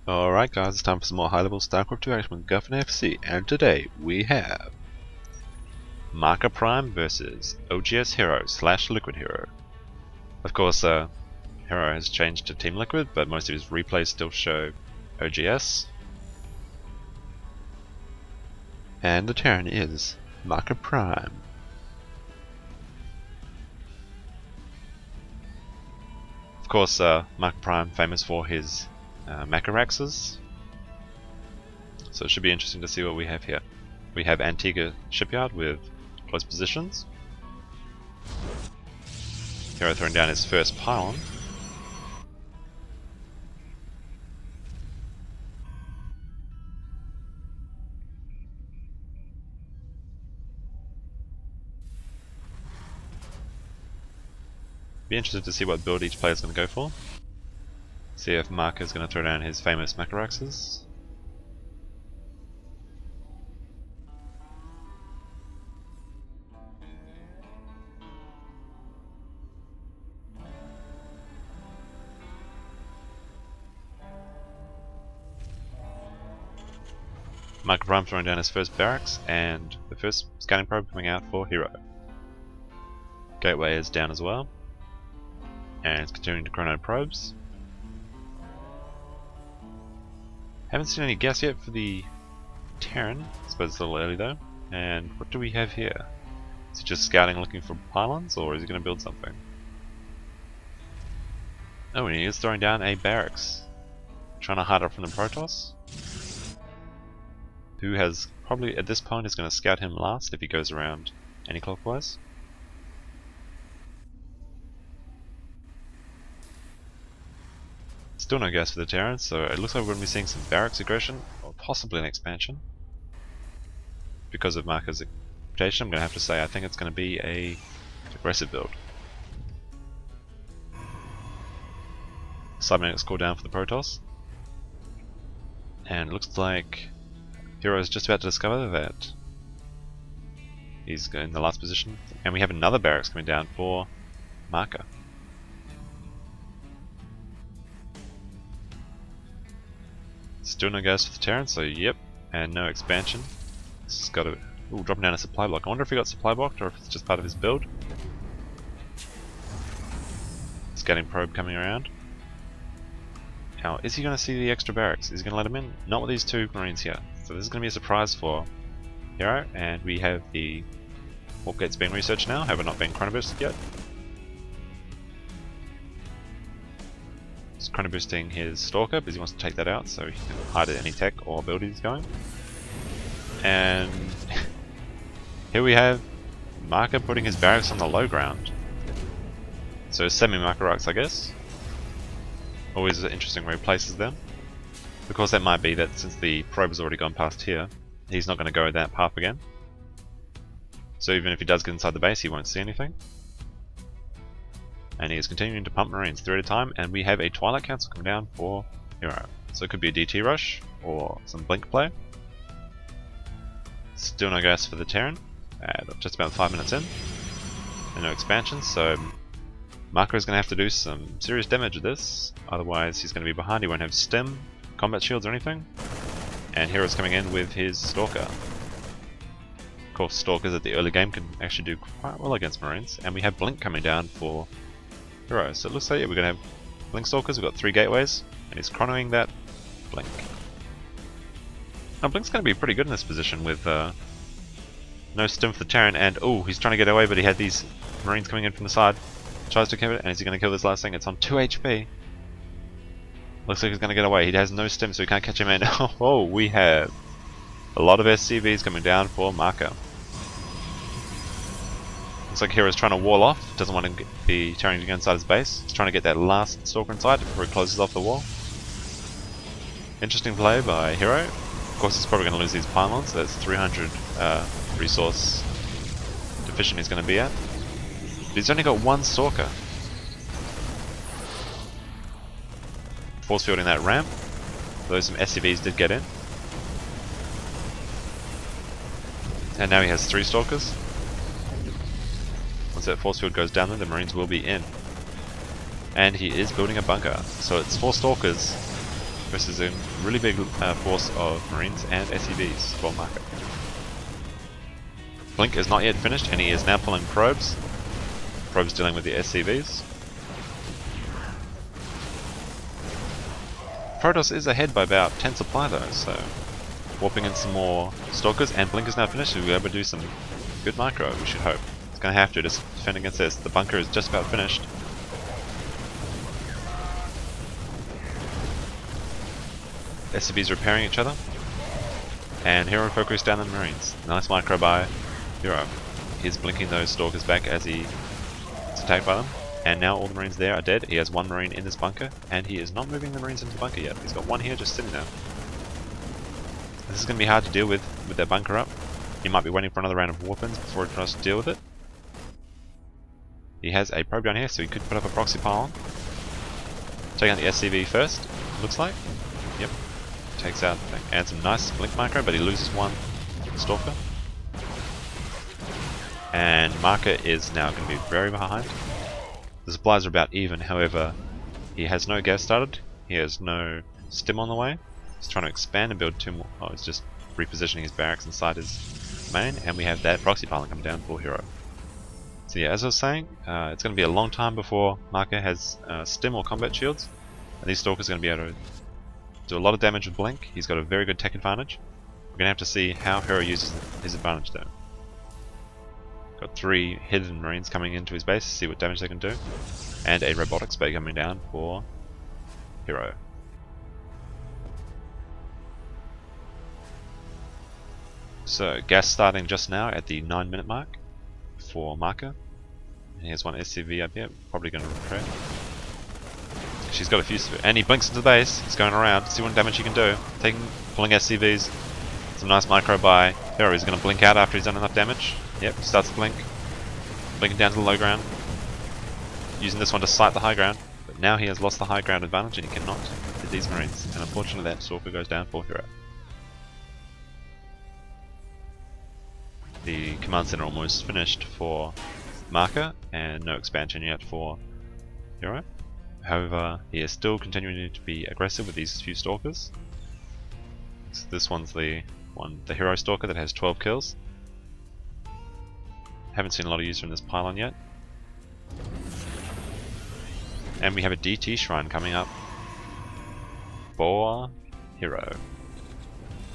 Alright guys, it's time for some more high-level StarCraft 2 action with MacGuffinSC, and today we have MakaPrime versus oGsHerO / LiquidHero. Of course, Hero has changed to Team Liquid, but most of his replays still show OGS. And the Terran is MakaPrime. Of course, MakaPrime famous for his MakaRaxes. So it should be interesting to see what we have here. We have Antiga Shipyard with close positions. Hero throwing down his first pylon. Be interested to see what build each player is going to go for. See if Maka is going to throw down his famous MakaRaxes. MakaPrime throwing down his first barracks, and the first scanning probe coming out for Hero. Gateway is down as well, and it's continuing to chrono probes. Haven't seen any gas yet for the Terran. I suppose it's a little early though. And what do we have here? Is he just scouting looking for pylons, or is he going to build something? Oh, and he is throwing down a barracks. Trying to hide up from the Protoss. Who has probably at this point is going to scout him last if he goes around anti-clockwise. Still no gas for the Terran, so it looks like we're going to be seeing some barracks aggression, or possibly an expansion. Because of Maka's aggression, I'm going to have to say I think it's going to be a aggressive build. Cybernetics core down for the Protoss. And it looks like Hero is just about to discover that he's in the last position. And we have another barracks coming down for Maka. Still no gas for the Terran, so yep, and no expansion. This has got a dropping down a supply block. I wonder if he got supply blocked or if it's just part of his build. Scanning probe coming around. Now, is he going to see the extra barracks? Is he going to let him in? Not with these two Marines here. So this is going to be a surprise for Hero, and we have the warp gates being researched now, however not being chronoboosted yet. He's chronoboosting his Stalker because he wants to take that out so he can hide any tech or build he's going. And here we have Maka putting his barracks on the low ground. So semi-MakaRax, I guess. Always interesting where he places them. Of course that might be that since the probe has already gone past here, he's not going to go that path again. So even if he does get inside the base, he won't see anything. And he is continuing to pump Marines 3 at a time, and we have a Twilight Council coming down for Hero. So it could be a DT rush, or some blink play. Still no gas for the Terran, just about 5 minutes in. And no expansion, so Maka is going to have to do some serious damage with this, otherwise he's going to be behind. He won't have stem, combat shields or anything. And Hero's coming in with his Stalker. Of course, Stalkers at the early game can actually do quite well against Marines, and we have Blink coming down for Hero. So it looks like we're going to have Blink Stalkers. We've got 3 gateways, and he's chronoing that Blink. Now Blink's going to be pretty good in this position with no stem for the Terran, and oh, he's trying to get away, but he had these Marines coming in from the side. Tries to kill it, and is he going to kill this last thing? It's on 2 HP. Looks like he's going to get away. He has no stem, so we can't catch him in. Oh, we have a lot of SCVs coming down for Maka. Looks like Hero's trying to wall off. Doesn't want the Terran to go inside his base. He's trying to get that last Stalker inside before he closes off the wall. Interesting play by Hero. Of course, he's probably going to lose these pylons. So that's 300 resource deficient he's going to be at. But he's only got 1 Stalker. Force fielding that ramp, though some SCVs did get in. And now he has 3 Stalkers. Once that force field goes down there, the Marines will be in. And he is building a bunker. So it's 4 Stalkers versus a really big force of Marines and SCVs for Maka. Blink is not yet finished, and he is now pulling probes. Probes dealing with the SCVs. Protoss is ahead by about 10 supply though, so warping in some more Stalkers, and Blink is now finished, so we'll be able to do some good micro, we should hope. It's going to have to defend against this. The bunker is just about finished. SCVs repairing each other, and Hero focused down on the Marines. Nice micro by Hero. He's blinking those Stalkers back as he gets attacked by them, and now all the Marines there are dead. He has one Marine in this bunker, and he is not moving the Marines into the bunker yet. He's got one here just sitting there. This is going to be hard to deal with that bunker up. He might be waiting for another round of warpins before he tries to deal with it. He has a probe down here, so he could put up a proxy pylon. Take out the SCV first, looks like. Yep. Takes out and some nice blink micro, but he loses one Stalker. And Maka is now going to be very behind. The supplies are about even, however, he has no gas started, he has no stim on the way. He's trying to expand and build two more. Oh, he's just repositioning his barracks inside his main, and we have that proxy pylon coming down for Hero. So yeah, as I was saying, it's going to be a long time before Maka has stim or combat shields, and these Stalkers are going to be able to do a lot of damage with Blink. He's got a very good tech advantage. We're going to have to see how Hero uses his advantage though. Got 3 hidden Marines coming into his base to see what damage they can do, and a robotics bay coming down for Hero. So gas starting just now at the 9-minute mark for Maka. And here's one SCV up here, probably going to retreat. She's got a few, and he blinks into the base. He's going around, see what damage he can do. Pulling SCVs. Some nice micro by Hero. He's going to blink out after he's done enough damage. Yep, starts to blink. Blinking down to the low ground. Using this one to sight the high ground. But now he has lost the high ground advantage and he cannot hit these Marines. And unfortunately that Stalker goes down for Hero. The command center almost finished for Maka, and no expansion yet for Hero. However, he is still continuing to be aggressive with these few Stalkers. So this one's the Hero Stalker that has 12 kills. Haven't seen a lot of use from this pylon yet. And we have a DT shrine coming up for Hero.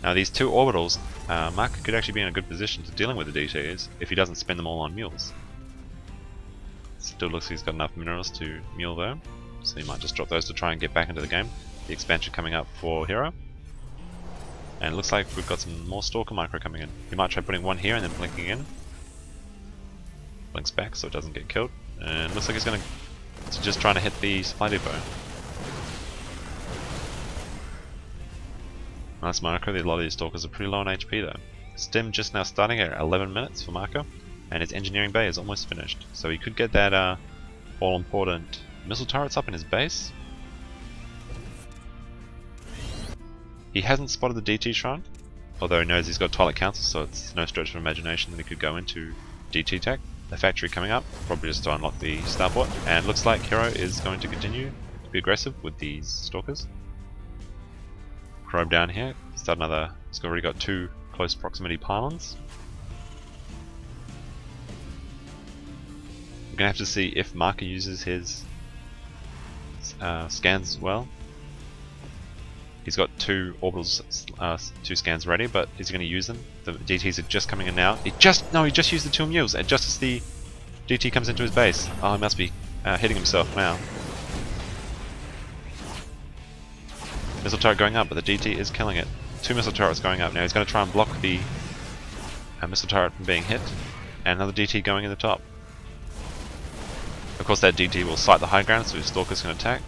Now these two orbitals, Maka could actually be in a good position to dealing with the DTs if he doesn't spend them all on mules. Still looks like he's got enough minerals to mule though, so he might just drop those to try and get back into the game. The expansion coming up for Hero. And it looks like we've got some more Stalker micro coming in. He might try putting one here and then blinking in. Blinks back so it doesn't get killed. And it looks like he's going to just trying to hit the supply depot. Nice micro. A lot of these Stalkers are pretty low on HP though. Stim just now starting at 11 minutes for Maka, and his engineering bay is almost finished. So he could get that all important missile turrets up in his base. He hasn't spotted the DT shrine, although he knows he's got Twilight Council, so it's no stretch of imagination that he could go into DT tech. The factory coming up, probably just to unlock the starport, and it looks like Hero is going to continue to be aggressive with these Stalkers. Probe down here, start another, he's already got 2 close proximity pylons. We're going to have to see if Maka uses his scans as well. He's got 2 orbitals, 2 scans ready, but is he going to use them? The DTs are just coming in now. He just used the 2 mules, and just as the DT comes into his base. Oh, he must be hitting himself now. Missile turret going up, but the DT is killing it. 2 missile turrets going up now. He's going to try and block the missile turret from being hit, and another DT going in the top. Of course, that DT will sight the high ground, so his Stalkers can attack.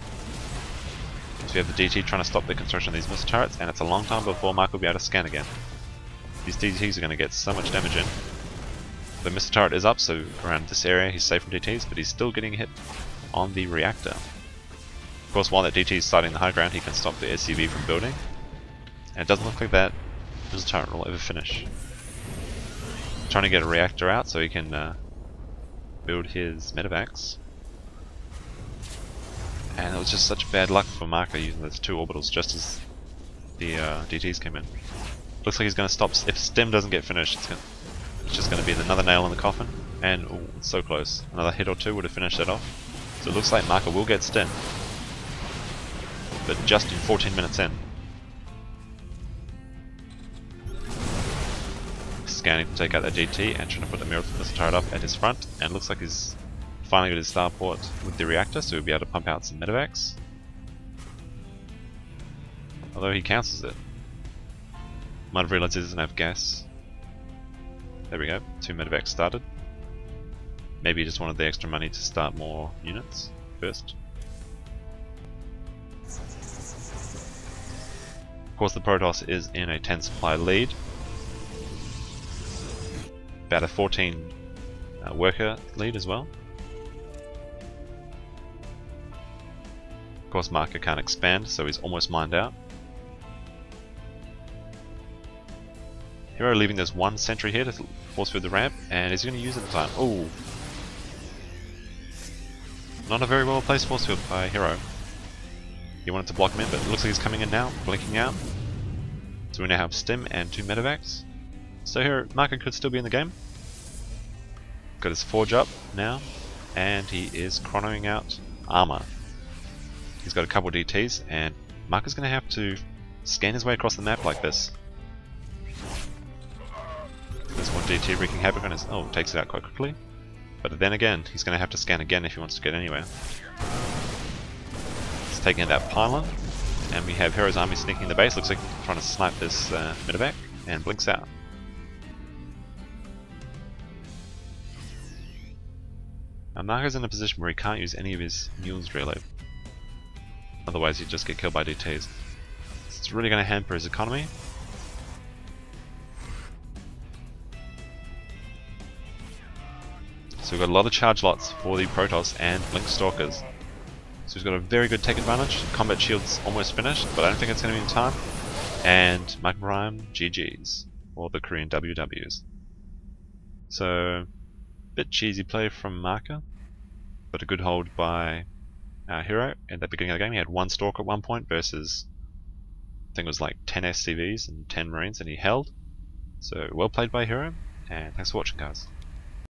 So we have the DT trying to stop the construction of these missile turrets, and it's a long time before Mike will be able to scan again. These DTs are going to get so much damage in. The missile turret is up, so around this area he's safe from DTs, but he's still getting hit on the reactor. Of course, while that DT is sighting the high ground, he can stop the SCV from building. And it doesn't look like that missile turret will ever finish. Trying to get a reactor out so he can build his medevacs. And it was just such bad luck for Maka using those 2 orbitals just as the DTs came in. Looks like he's going to stop. If Stim doesn't get finished, it's just going to be another nail in the coffin. And ooh, so close. Another hit or 2 would have finished that off. So it looks like Maka will get Stim. But just in 14 minutes in. Scanning to take out that DT and trying to put the missile turret up at his front. And looks like he's finally got his starport with the reactor, so he'll be able to pump out some medevacs. Although he cancels it. Might have realized he doesn't have gas. There we go, 2 medevacs started. Maybe he just wanted the extra money to start more units first. Of course the Protoss is in a 10 supply lead. About a 14 worker lead as well. Of course Maka can't expand, so he's almost mined out. Hero leaving this 1 sentry here to force through the ramp, and is he going to use it this time? Oh, not a very well placed force field by Hero. He wanted to block him in, but it looks like he's coming in now, blinking out. So we now have Stim and 2 medevacs. So here, Maka could still be in the game. Got his Forge up now, and he is chronoing out armor. He's got a couple DTs, and Maka's going to have to scan his way across the map like this. There's 1 DT wreaking havoc on his... oh, takes it out quite quickly. But then again, he's going to have to scan again if he wants to get anywhere. He's taking out that pylon, and we have Hero's army sneaking in the base. Looks like trying to snipe this medevac, and blinks out. Now Maka's in a position where he can't use any of his mules really. Otherwise he'd just get killed by DTs. So it's really going to hamper his economy. So we've got a lot of charge lots for the Protoss and Blink Stalkers. So he's got a very good take advantage. Combat shield's almost finished, but I don't think it's going to be in time. And MakaPrime GG's, or the Korean WWs. So, bit cheesy play from Maka, but a good hold by Hero. At the beginning of the game he had 1 Stalker at one point versus, I think it was like 10 SCVs and 10 Marines, and he held. So well played by Hero, and thanks for watching guys.